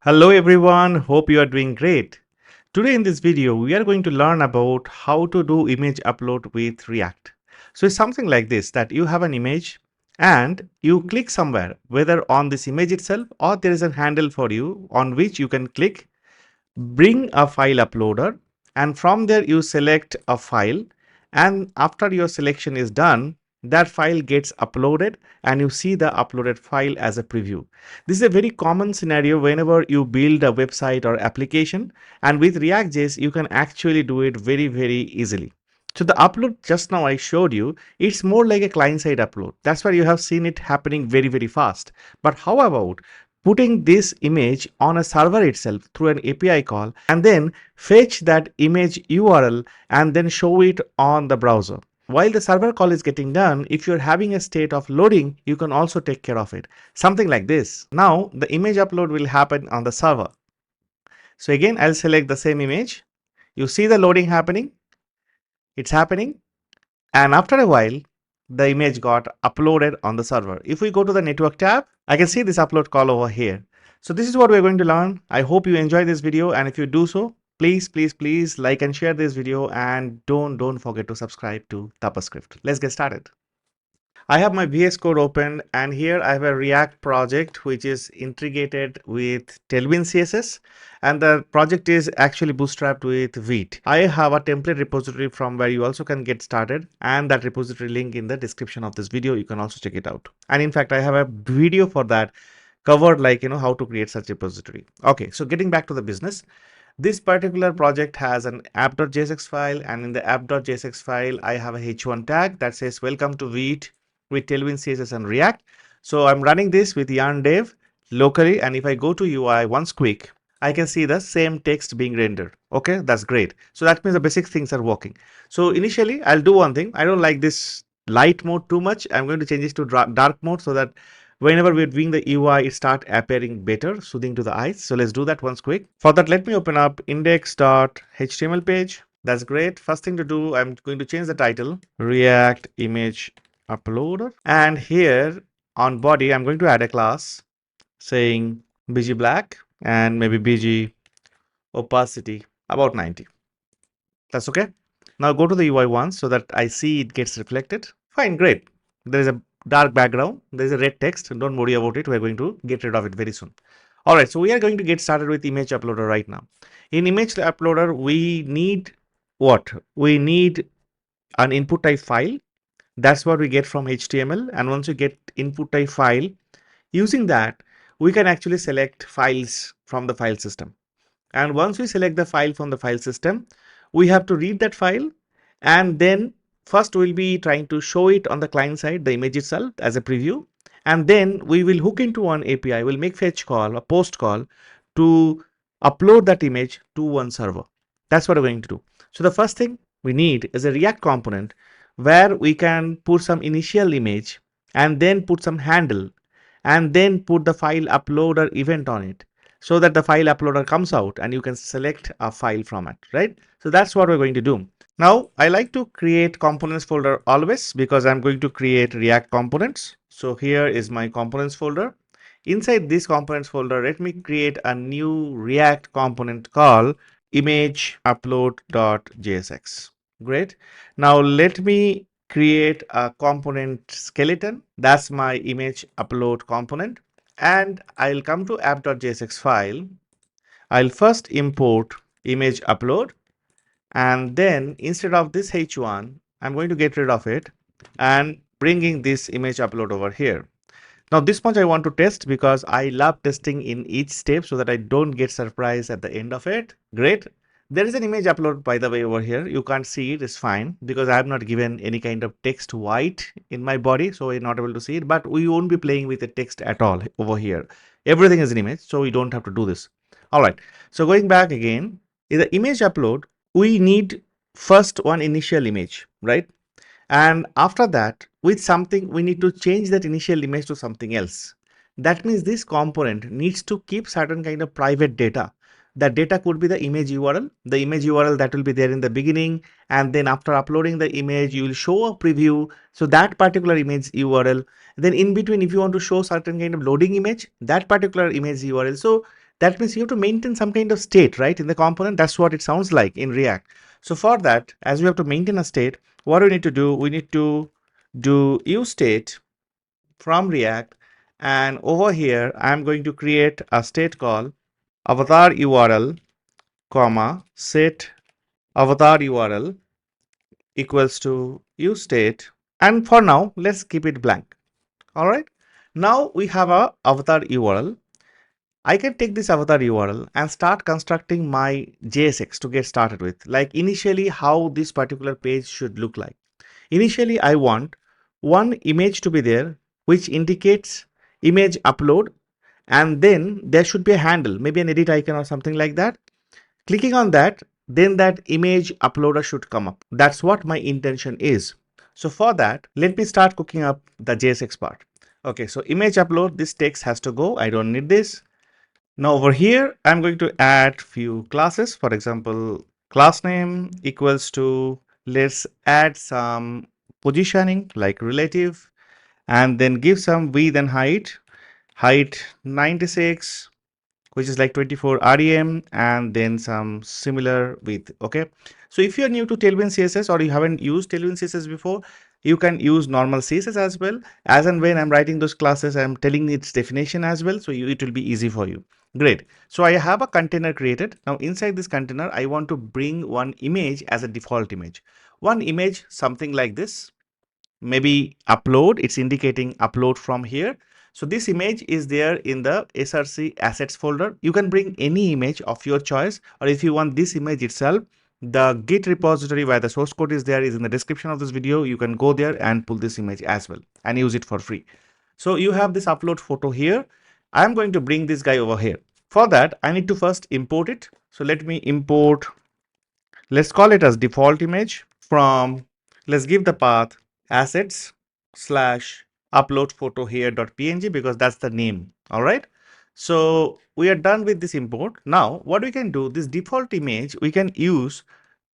Hello everyone, hope you are doing great. Today in this video, we are going to learn about how to do image upload with React. So it's something like this, that you have an image and you click somewhere, whether on this image itself or there is a handle for you on which you can click, bring a file uploader, and from there you select a file, and after your selection is done, that file gets uploaded and you see the uploaded file as a preview. This is a very common scenario whenever you build a website or application, and with React.js you can actually do it very easily. So the upload just now I showed you, it's more like a client-side upload. That's why you have seen it happening very fast. But how about putting this image on a server itself through an API call and then fetch that image URL and then show it on the browser? While the server call is getting done, if you're having a state of loading, you can also take care of it. Something like this. Now the image upload will happen on the server. So again, I'll select the same image. You see the loading happening. It's happening. And after a while, the image got uploaded on the server. If we go to the network tab, I can see this upload call over here. So this is what we're going to learn. I hope you enjoy this video, and if you do so, please like and share this video, and don't forget to subscribe to tapaScript. Let's get started. I have my VS Code open, and here I have a React project which is integrated with Tailwind CSS, and the project is actually bootstrapped with Vite. I have a template repository from where you also can get started, and that repository link in the description of this video. You can also check it out. And in fact, I have a video for that covered, like how to create such repository. Okay, so getting back to the business. This particular project has an app.jsx file, and in the app.jsx file, I have a h1 tag that says welcome to Vite with Tailwind CSS and React. So I'm running this with yarn dev locally, and if I go to UI once quick, I can see the same text being rendered. Okay, that's great. So that means the basic things are working. So initially, I'll do one thing. I don't like this light mode too much. I'm going to change this to dark mode so that whenever we're doing the UI, it start appearing better, soothing to the eyes. So let's do that once quick. For that, let me open up index.html page. That's great. First thing to do, I'm going to change the title, React Image Uploader. And here on body, I'm going to add a class saying BG black and maybe BG opacity about 90. That's okay. Now go to the UI once so that I see it gets reflected. Fine, great. There is a dark background. There is a red text. Don't worry about it. We're going to get rid of it very soon. All right, so we are going to get started with image uploader right now. In image uploader, we need what? We need an input type file. That's what we get from HTML. And once you get input type file, using that, we can actually select files from the file system. And once we select the file from the file system, we have to read that file, and then first we'll be trying to show it on the client side, the image itself as a preview, and then we will hook into one API. We'll make fetch call, a post call to upload that image to one server. That's what we're going to do. So the first thing we need is a React component where we can put some initial image and then put some handle and then put the file uploader event on it, so that the file uploader comes out and you can select a file from it, right? So that's what we're going to do. Now, I like to create components folder always because I'm going to create React components. So here is my components folder. Inside this components folder, let me create a new React component called image upload.jsx. Great. Now let me create a component skeleton. That's my image upload component. And I'll come to app.jsx file. I'll first import image upload, and then instead of this h1, I'm going to get rid of it and bringing this image upload over here. Now this much I want to test because I love testing in each step so that I don't get surprised at the end of it. Great. There is an image upload, by the way, over here. You can't see it, it's fine because I have not given any kind of text white in my body, so we're not able to see it, but we won't be playing with the text at all over here. Everything is an image, so we don't have to do this. All right, so going back again, in the image upload, we need first one initial image, right? And after that, with something, we need to change that initial image to something else. That means this component needs to keep certain kind of private data. That data could be the image URL that will be there in the beginning, and then after uploading the image, you will show a preview. So that particular image URL, then in between, if you want to show certain kind of loading image, that particular image URL. So That means you have to maintain some kind of state, right, in the component. That's what it sounds like in React. So for that, as we have to maintain a state, what do we need to do? We need to do useState from React, and over here I'm going to create a state called avatar URL, comma, set avatar URL equals to useState, and for now let's keep it blank. All right, now we have a avatar URL. I can take this avatar URL and start constructing my JSX to get started with, like initially how this particular page should look like. Initially, I want one image to be there which indicates image upload, and then there should be a handle, maybe an edit icon or something like that. Clicking on that, then that image uploader should come up. That's what my intention is. So for that, let me start cooking up the JSX part. Okay, so image upload, this text has to go. I don't need this. Now over here, I'm going to add few classes. For example, class name equals to, let's add some positioning like relative, and then give some width and height 96, which is like 24 rem, and then some similar width. Okay, so if you're new to Tailwind CSS or you haven't used Tailwind CSS before, you can use normal CSS as well. As and when I'm writing those classes, I'm telling its definition as well, so it will be easy for you. Great. So I have a container created. Now inside this container, I want to bring one image as a default image. One image, something like this. Maybe upload, it's indicating upload from here. So this image is there in the src assets folder. You can bring any image of your choice, or if you want this image itself, the git repository where the source code is there is in the description of this video. You can go there and pull this image as well and use it for free. So you have this upload photo here. I'm going to bring this guy over here. For that, I need to first import it. So let me import, let's call it as default image from, let's give the path assets slash upload photo here.png, because that's the name. All right. So we are done with this import. Now what we can do, this default image we can use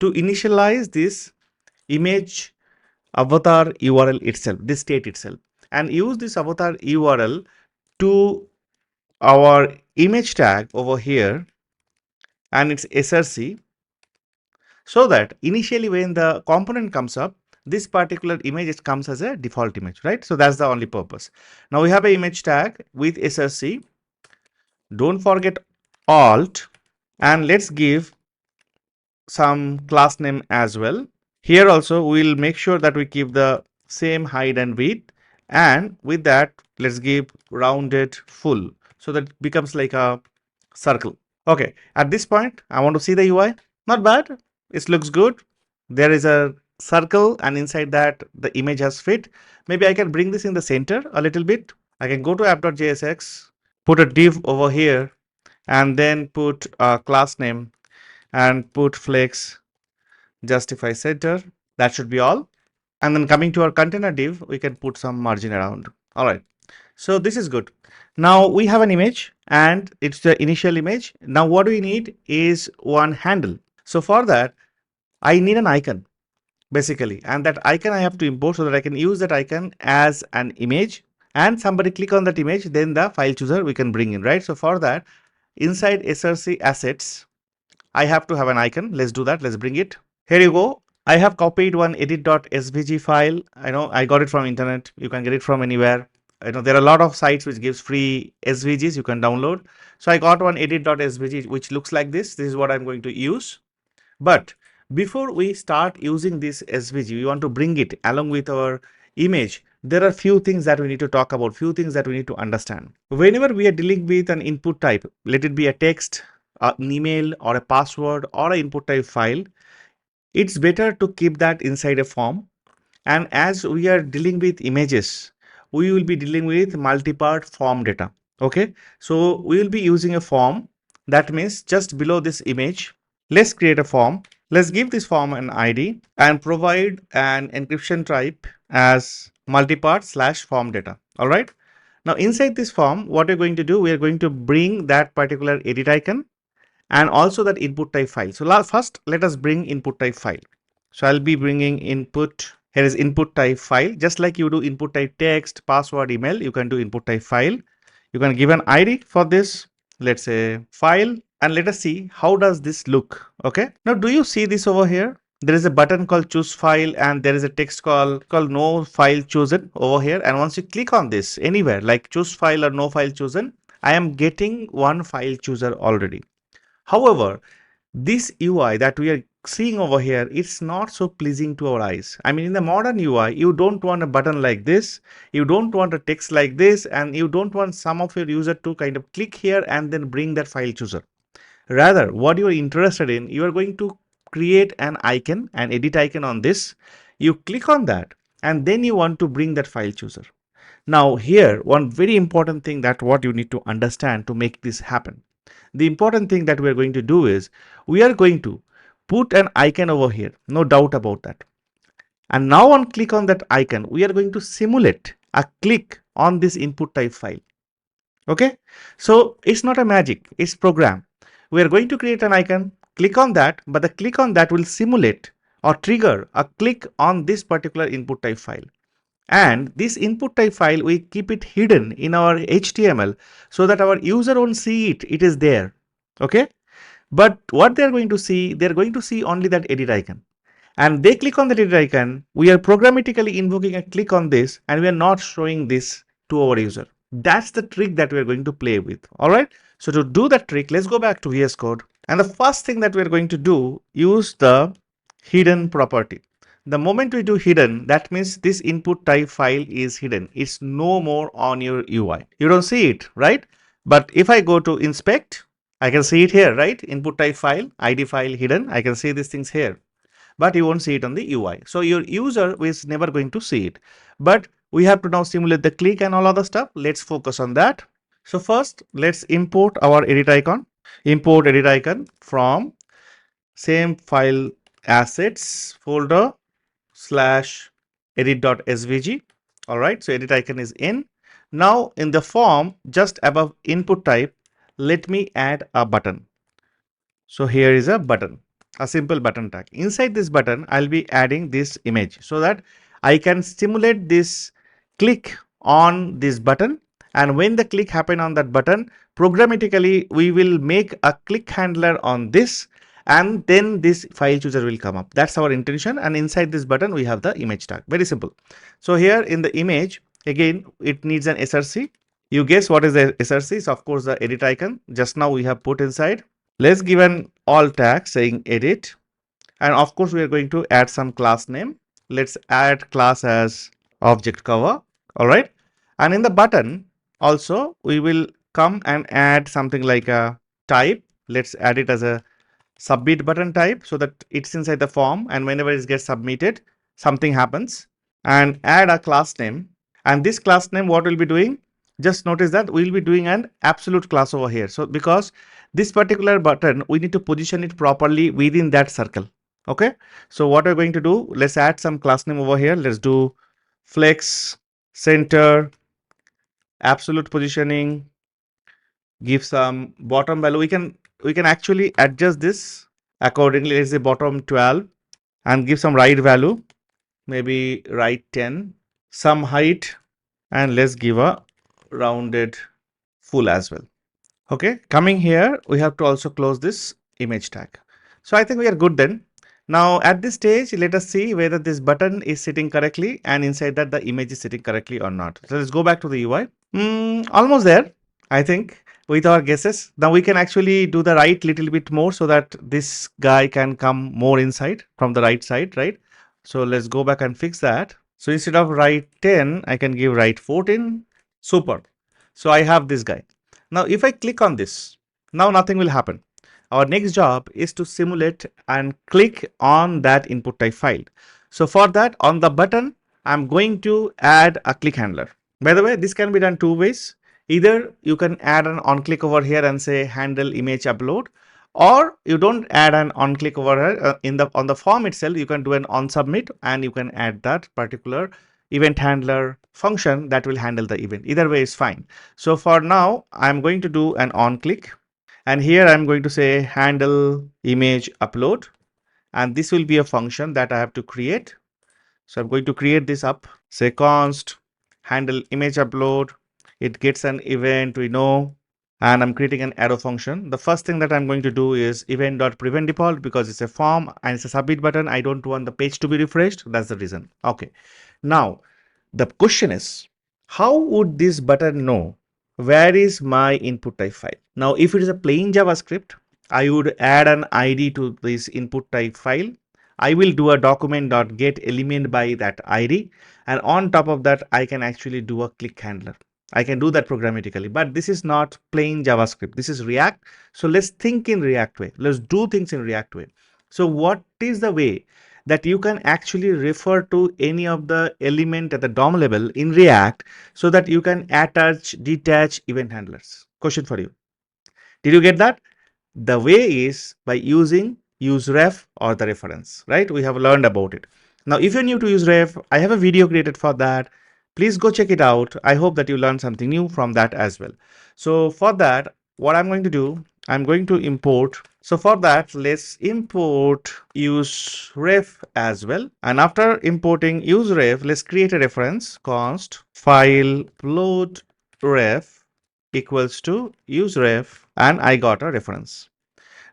to initialize this image avatar URL itself, this state itself, and use this avatar URL to our image tag over here and its src, so that initially when the component comes up, this particular image comes as a default image, right? So that's the only purpose. Now we have an image tag with src. Don't forget alt, and let's give some class name as well. Here also we'll make sure that we keep the same height and width, and with that let's give rounded full, so that it becomes like a circle. Okay, at this point I want to see the UI. Not bad, it looks good. There is a circle, and inside that the image has fit. Maybe I can bring this in the center a little bit. I can go to app.jsx, put a div over here, and then put a class name and put flex justify center. That should be all. And then coming to our container div, we can put some margin around. All right, so this is good. Now we have an image and it's the initial image. Now what we need is one handle. So for that, I need an icon basically, and that icon I have to import so that I can use that icon as an image, and somebody click on that image, then the file chooser we can bring in, right? So for that, inside src assets, I have to have an icon. Let's do that. Let's bring it. Here you go. I have copied one edit.svg file. I know I got it from internet. You can get it from anywhere. I know there are a lot of sites which gives free SVGs you can download. So I got one edit.svg which looks like this. This is what I'm going to use. But before we start using this SVG, we want to bring it along with our image. There are few things that we need to talk about, few things that we need to understand. Whenever we are dealing with an input type, let it be a text, an email, or a password, or an input type file, it's better to keep that inside a form. And as we are dealing with images, we will be dealing with multi-part form data. Okay, so we will be using a form. That means just below this image, let's create a form. Let's give this form an ID and provide an encryption type as multi-part slash form data. All right. Now inside this form, what we're going to do, we are going to bring that particular edit icon and also that input type file. So first, let us bring input type file. So I'll be bringing input. Here is input type file. Just like you do input type text, password, email, you can do input type file. You can give an ID for this. let's say file, and let us see how does this look. Okay, now do you see this over here? There is a button called choose file and there is a text called no file chosen over here, and once you click on this anywhere like choose file or no file chosen, I am getting one file chooser already. However, this UI that we are seeing over here, it's not so pleasing to our eyes. I mean, in the modern UI, you don't want a button like this, you don't want a text like this, and you don't want some of your user to kind of click here and then bring that file chooser. Rather, what you are interested in, you are going to create an icon, an edit icon on this. You click on that, and then you want to bring that file chooser. Now here, one very important thing that what you need to understand to make this happen. The important thing that we are going to do is we are going to put an icon over here, no doubt about that. And now on click on that icon, we are going to simulate a click on this input type file. Okay, so it's not a magic, it's program. We are going to create an icon, click on that, but the click on that will simulate or trigger a click on this particular input type file. And this input type file, we keep it hidden in our HTML so that our user won't see it, it is there. Okay, but what they're going to see, they're going to see only that edit icon. And they click on the edit icon, we are programmatically invoking a click on this and we are not showing this to our user. That's the trick that we are going to play with. All right. So to do that trick, let's go back to VS Code. And the first thing that we are going to do, use the hidden property. The moment we do hidden, that means this input type file is hidden. It's no more on your UI. You don't see it, right? But if I go to inspect, I can see it here, right? Input type file, ID file hidden. I can see these things here, but you won't see it on the UI. So your user is never going to see it. But we have to now simulate the click and all other stuff. Let's focus on that. So first, let's import our edit icon. Import edit icon from same file assets folder slash edit.svg. All right, so edit icon is in. Now in the form just above input type, let me add a button. So here is a button, a simple button tag. Inside this button, I'll be adding this image so that I can simulate this click on this button. And when the click happen on that button, programmatically, we will make a click handler on this and then this file chooser will come up. That's our intention. And inside this button, we have the image tag. Very simple. So here in the image, again, it needs an src. You guess what is the src? So of course, the edit icon. Just now we have put inside. Let's give an alt tag saying edit, and of course we are going to add some class name. Let's add class as object cover. All right, and in the button also we will come and add something like a type. Let's add it as a submit button type so that it's inside the form, and whenever it gets submitted something happens. And add a class name, and this class name, what we'll be doing, just notice that we'll be doing an absolute class over here. So because this particular button, we need to position it properly within that circle. Okay, so what we're going to do, let's add some class name over here. Let's do flex center absolute positioning, give some bottom value. We can actually adjust this accordingly. Let's say bottom 12 and give some right value, maybe right 10, some height, and let's give a rounded full as well. Okay, coming here, we have to also close this image tag. So I think we are good then. Now at this stage, let us see whether this button is sitting correctly and inside that the image is sitting correctly or not. So let's go back to the UI. Almost there, I think, with our guesses. Now we can actually do the right little bit more so that this guy can come more inside from the right side, right? So let's go back and fix that. So instead of right 10, I can give right 14. Super. So I have this guy. Now if I click on this, now nothing will happen. Our next job is to simulate and click on that input type file. So for that, on the button, I'm going to add a click handler. By the way, this can be done two ways. Either you can add an on click over here and say handle image upload, or you don't add an on click over here on the form itself. You can do an on submit and you can add that particular event handler function that will handle the event. Either way is fine. So for now, I'm going to do an on click. And here I'm going to say handle image upload, and this will be a function that I have to create. So I'm going to create this up, say const handle image upload. It gets an event, we know, and I'm creating an arrow function. The first thing that I'm going to do is event.prevent default because it's a form and it's a submit button. I don't want the page to be refreshed. That's the reason. Okay. Now, the question is, how would this button know where is my input type file? Now, if it is a plain JavaScript, I would add an ID to this input type file. I will do a document.get element by that ID, and on top of that, I can actually do a click handler. I can do that programmatically, but this is not plain JavaScript. This is React. So let's think in React way. Let's do things in React way. So what is the way that you can actually refer to any of the element at the DOM level in React so that you can attach, detach event handlers? Question for you. Did you get that? The way is by using useRef or the reference, right? We have learned about it. Now, if you're new to useRef, I have a video created for that. Please go check it out. I hope that you learned something new from that as well. So for that, what I'm going to do, I'm going to import. So for that, let's import useRef as well. And after importing useRef, let's create a reference const file upload ref equals to useRef, and I got a reference.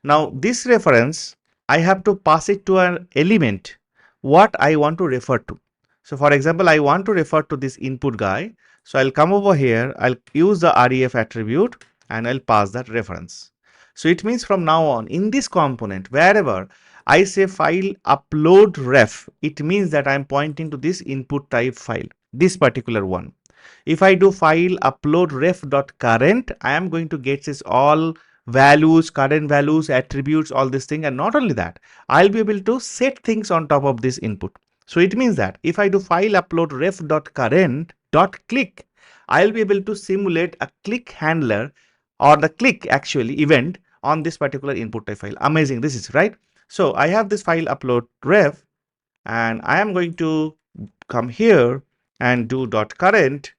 Now this reference, I have to pass it to an element what I want to refer to. So for example, I want to refer to this input guy. So I'll come over here, I'll use the ref attribute and I'll pass that reference. So it means from now on in this component, wherever I say file upload ref, it means that I'm pointing to this input type file, this particular one. If I do file upload ref.current, I am going to get this all values, current values, attributes, all this thing. And not only that, I'll be able to set things on top of this input. So it means that if I do file upload ref.current.click, I'll be able to simulate a click handler or the click actually event on this particular input type file. Amazing, this is right. So I have this file upload ref and I am going to come here and do .current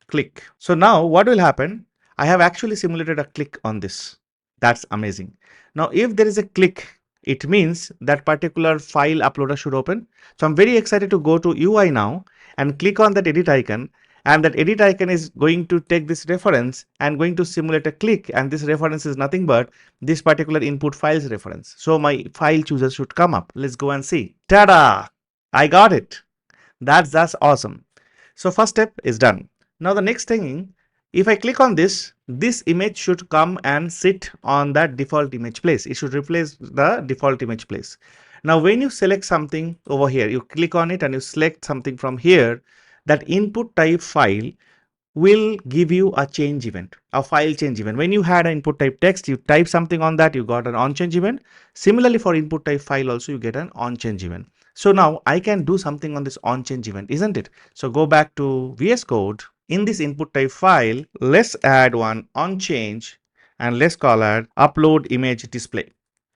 .click. So now what will happen? I have actually simulated a click on this. That's amazing. Now if there is a click, it means that particular file uploader should open. So I'm very excited to go to UI now and click on that edit icon, and that edit icon is going to take this reference and going to simulate a click, and this reference is nothing but this particular input file's reference. So my file chooser should come up. Let's go and see. Ta-da! I got it. That's awesome. So first step is done. Now the next thing, if I click on this, this image should come and sit on that default image place. It should replace the default image place. Now when you select something over here, you click on it and you select something from here, that input type file will give you a change event, a file change event. When you had an input type text, you type something on that, you got an on change event. Similarly for input type file also you get an on change event. So now I can do something on this on change event, isn't it? So go back to VS Code. In this input type file, let's add one on change and let's call it upload image display.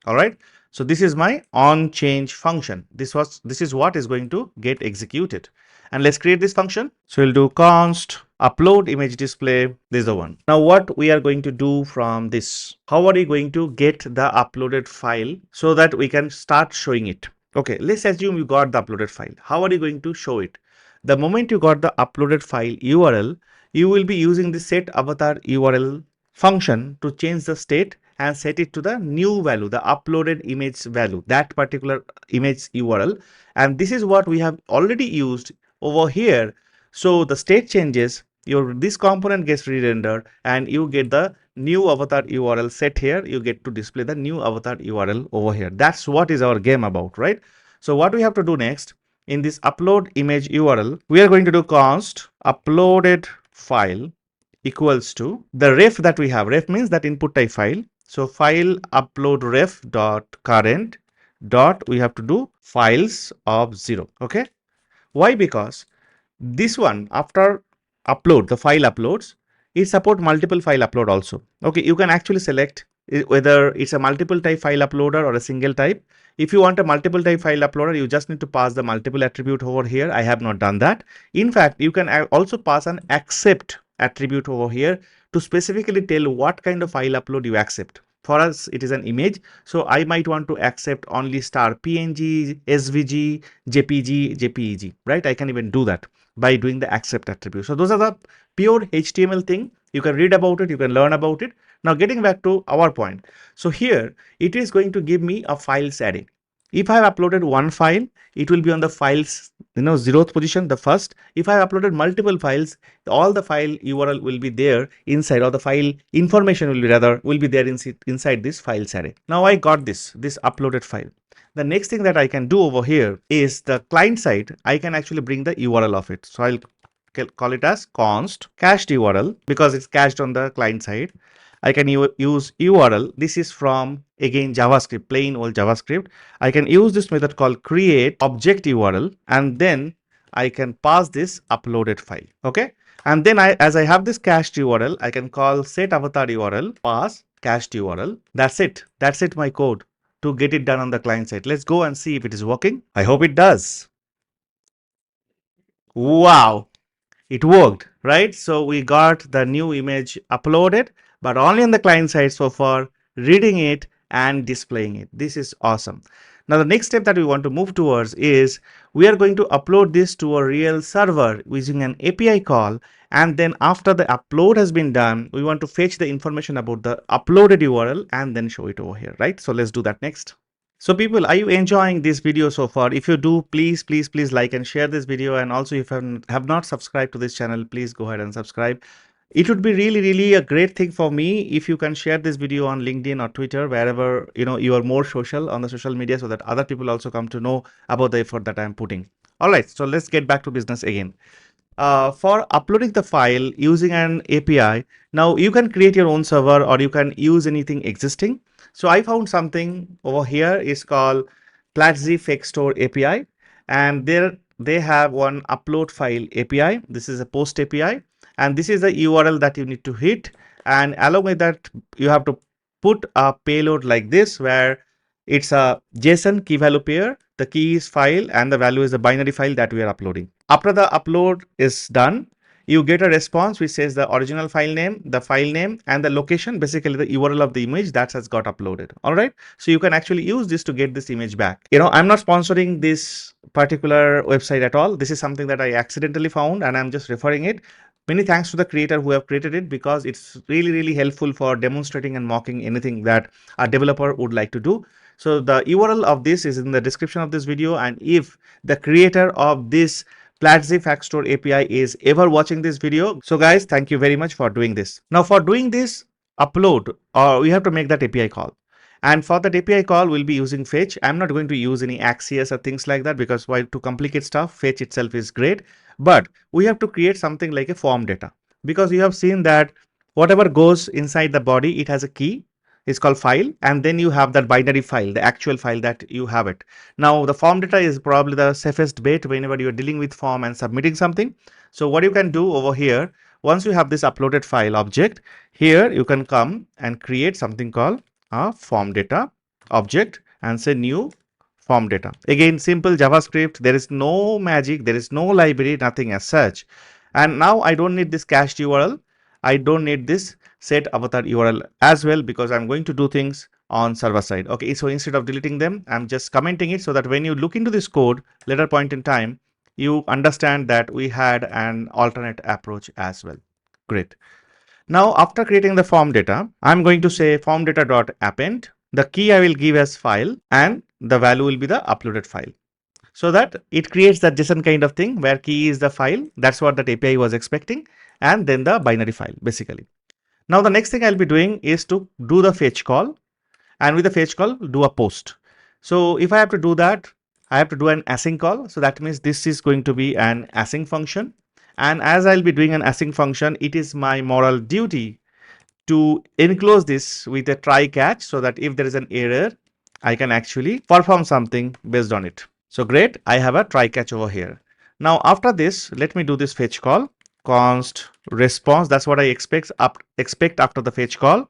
All right. So this is my on change function. This is what is going to get executed. And let's create this function. So we'll do const upload image display. This is the one. Now what we are going to do from this, how are we going to get the uploaded file so that we can start showing it? Okay, let's assume you got the uploaded file. How are you going to show it? The moment you got the uploaded file URL, you will be using the set avatar URL function to change the state and set it to the new value, the uploaded image value, that particular image URL. And this is what we have already used over here. So the state changes, this component gets re-rendered and you get the new avatar URL set here. You get to display the new avatar URL over here. That's what is our game about, right? So what we have to do next, in this upload image URL, we are going to do const uploaded file equals to the ref that we have. Ref means that input type file. So file upload ref dot current dot, we have to do files of 0. Okay. Why? Because this one, after upload, the file uploads, it support multiple file upload also. Okay, you can actually select whether it's a multiple type file uploader or a single type. If you want a multiple type file uploader, you just need to pass the multiple attribute over here. I have not done that. In fact, you can also pass an accept attribute over here to specifically tell what kind of file upload you accept. For us, it is an image. So I might want to accept only star PNG, SVG, JPG, JPEG, right? I can even do that by doing the accept attribute. So those are the pure HTML thing You can read about it, you can learn about it. Now getting back to our point. So here it is going to give me a files array. If I have uploaded one file, it will be on the files, 0th position, the first. If I have uploaded multiple files, all the file URL will be there inside, or the file information will be there inside this files array. Now I got this uploaded file. The next thing that I can do over here is the client side. I can actually bring the URL of it. So I'll call it as const cached URL because it's cached on the client side. I can use URL. This is from, again, JavaScript, plain old JavaScript. I can use this method called create object URL, and then I can pass this uploaded file. Okay. And then as I have this cached URL, I can call set avatar URL, pass cached URL. That's it. That's it, my code to get it done on the client side. Let's go and see if it is working. I hope it does. Wow. It worked, right? So we got the new image uploaded, but only on the client side so far, reading it and displaying it. This is awesome. Now the next step that we want to move towards is we are going to upload this to a real server using an API call, and then after the upload has been done, we want to fetch the information about the uploaded URL and then show it over here, right? So let's do that next. So people, are you enjoying this video so far? If you do, please like and share this video. And also if you have not subscribed to this channel, please go ahead and subscribe. It would be really a great thing for me if you can share this video on LinkedIn or Twitter, wherever you are more social on the social media, so that other people also come to know about the effort that I'm putting. All right, so let's get back to business again. For uploading the file using an API, now you can create your own server or you can use anything existing. So I found something over here is called Platzi Fake Store API, and there they have one upload file API. This is a post API, and this is the URL that you need to hit. And along with that, you have to put a payload like this, where it's a JSON key value pair. The key is file and the value is the binary file that we are uploading. After the upload is done, you get a response which says the original file name, the file name, and the location, basically the URL of the image that has got uploaded. All right. So you can actually use this to get this image back. I'm not sponsoring this particular website at all. This is something that I accidentally found and I'm just referring it. Many thanks to the creator who have created it, because it's really helpful for demonstrating and mocking anything that a developer would like to do. So the URL of this is in the description of this video. And if the creator of this Platzi Fake Store API is ever watching this video, so guys, thank you very much for doing this. Now for doing this upload, we have to make that API call. And for that API call, we'll be using fetch. I'm not going to use any Axios or things like that, because while to complicate stuff, fetch itself is great. But we have to create something like a form data, because you have seen that whatever goes inside the body, it has a key. It's called file, and then you have that binary file, the actual file that you have it. Now the form data is probably the safest bet whenever you're dealing with form and submitting something. So what you can do over here, once you have this uploaded file object, here you can come and create something called a form data object and say new form data. Again, simple JavaScript. There is no magic, there is no library, nothing as such. And now I don't need this cached URL. I don't need this set avatar URL as well, because I'm going to do things on server side. Okay, so instead of deleting them, I'm just commenting it so that when you look into this code later point in time, you understand that we had an alternate approach as well. Great. Now after creating the form data, I'm going to say form data.append. The key I will give as file and the value will be the uploaded file, so that it creates that JSON kind of thing where key is the file. That's what that API was expecting, and then the binary file basically. Now the next thing I'll be doing is to do the fetch call, and with the fetch call do a post. So if I have to do that, I have to do an async call. So that means this is going to be an async function, and as I'll be doing an async function, it is my moral duty to enclose this with a try catch, so that if there is an error, I can actually perform something based on it. So great, I have a try catch over here. Now after this, let me do this fetch call, const response. That's what I expect after the fetch call.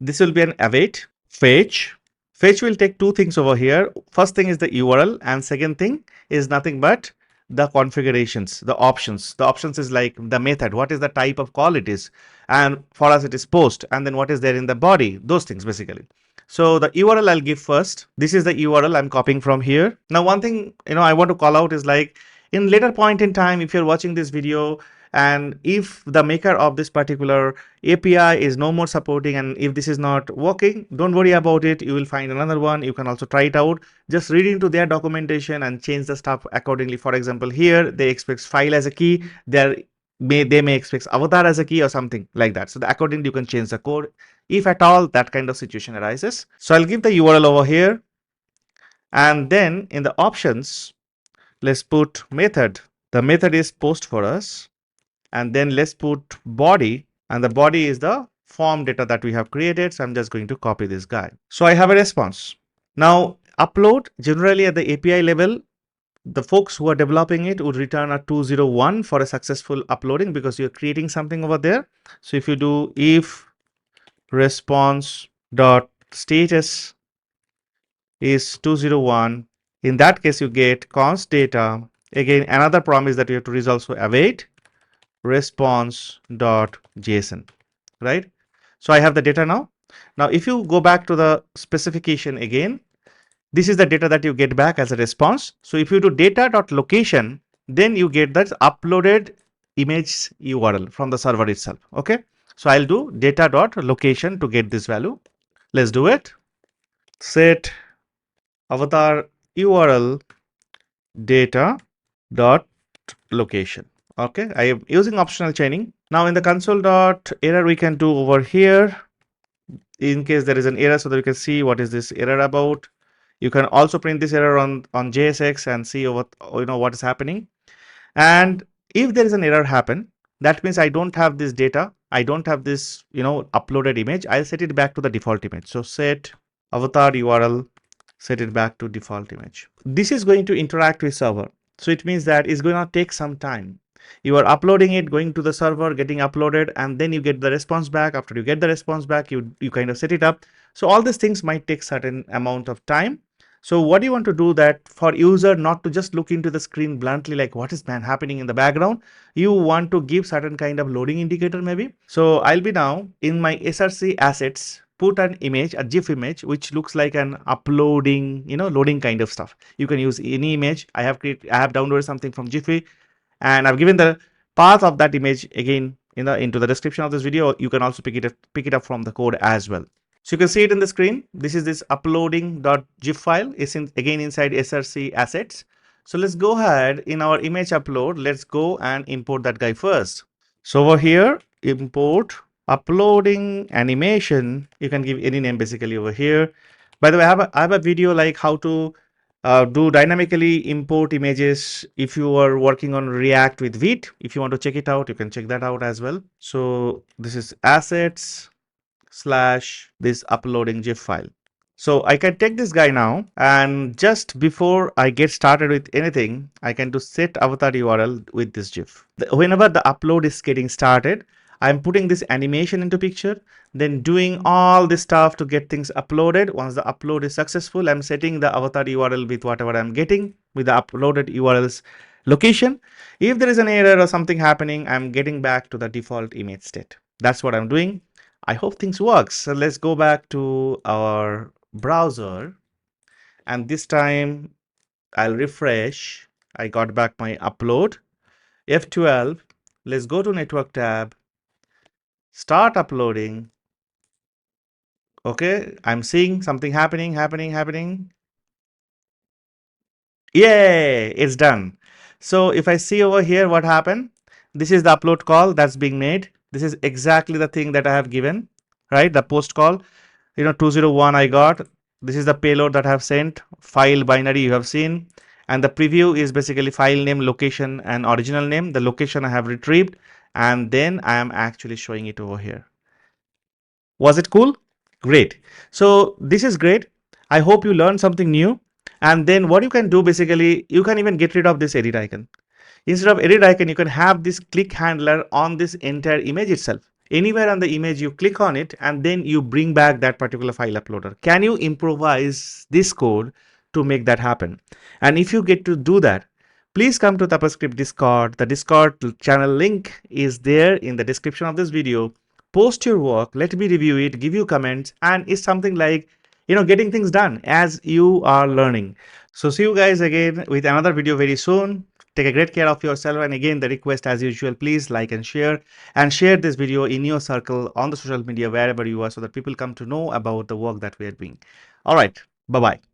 This will be an await fetch. Fetch will take two things over here. First thing is the URL, and second thing is nothing but the configurations, the options. The options is like the method, what is the type of call it is, and for us it is post, and then what is there in the body, those things basically. So the URL I'll give first. This is the URL I'm copying from here. Now one thing I want to call out is, like, in later point in time, if you're watching this video, And if the maker of this particular API is no more supporting, and if this is not working, don't worry about it. You will find another one. You can also try it out. Just read into their documentation and change the stuff accordingly. For example, here they expect file as a key. They may expect avatar as a key or something like that. So accordingly, you can change the code if at all that kind of situation arises. So I'll give the URL over here, and then in the options, let's put method. The method is post for us, and then let's put body, and the body is the form data that we have created. So I'm just going to copy this guy. So I have a response. Now upload, generally at the API level, the folks who are developing it would return a 201 for a successful uploading, because you're creating something over there. So if you do if response dot status is 201, in that case you get const data. Again, another promise that you have to resolve, so await response.json, right? So I have the data now. Now, if you go back to the specification again, this is the data that you get back as a response. So if you do data.location, then you get that uploaded image URL from the server itself. Okay. So I'll do data.location to get this value. Let's do it. Set avatar URL data.location. Okay, I am using optional chaining. Now in the console.error, we can do over here in case there is an error, so that you can see what is this error about. You can also print this error on JSX and see what what is happening. And if there is an error happen, that means I don't have this data, I don't have this uploaded image. I'll set it back to the default image. So set avatar URL, set it back to default image. This is going to interact with server, so it means that it's going to take some time. You are uploading it, going to the server, getting uploaded, and then you get the response back. After you get the response back, you kind of set it up. So all these things might take certain amount of time. So what you want to do, that for user not to just look into the screen bluntly like what is happening in the background, you want to give certain kind of loading indicator maybe. So I'll be now in my SRC assets, put an image, a GIF image, which looks like an uploading, loading kind of stuff. You can use any image. I have downloaded something from Jiffy, and I've given the path of that image again into the description of this video. You can also pick it up from the code as well. So you can see it in the screen. This is this uploading.gif file. It's again inside SRC assets. So let's go ahead in our image upload. Let's go and import that guy first. So over here, import uploading animation. You can give any name basically over here. By the way, I have a video like how to do dynamically import images if you are working on React with Vite. If you want to check it out, you can check that out as well. So this is assets / this uploading GIF file. So I can take this guy now, and just before I get started with anything, I can do set avatar URL with this GIF. Whenever the upload is getting started, I'm putting this animation into picture, then doing all this stuff to get things uploaded. Once the upload is successful, I'm setting the avatar URL with whatever I'm getting with the uploaded URL's location. If there is an error or something happening, I'm getting back to the default image state. That's what I'm doing. I hope things work. So let's go back to our browser, and this time I'll refresh. I got back my upload. F12. Let's go to network tab. Start uploading. Okay, I'm seeing something happening. Yay, it's done. So if I see over here what happened, this is the upload call that's being made. This is exactly the thing that I have given, right? The post call, 201 I got. This is the payload that I have sent. File binary you have seen. And the preview is basically file name, location, and original name. The location I have retrieved, and then I am actually showing it over here. Was it cool? Great. So this is great. I hope you learned something new. And then what you can do, basically, you can even get rid of this edit icon. Instead of edit icon, you can have this click handler on this entire image itself. Anywhere on the image, you click on it, and then you bring back that particular file uploader. Can you improvise this code to make that happen? And if you get to do that, please come to tapaScript Discord. The Discord channel link is there in the description of this video. Post your work, let me review it, give you comments, and it's something like, getting things done as you are learning. So see you guys again with another video very soon. Take a great care of yourself. And again, the request as usual, please like and share this video in your circle on the social media wherever you are so that people come to know about the work that we are doing. All right. Bye-bye.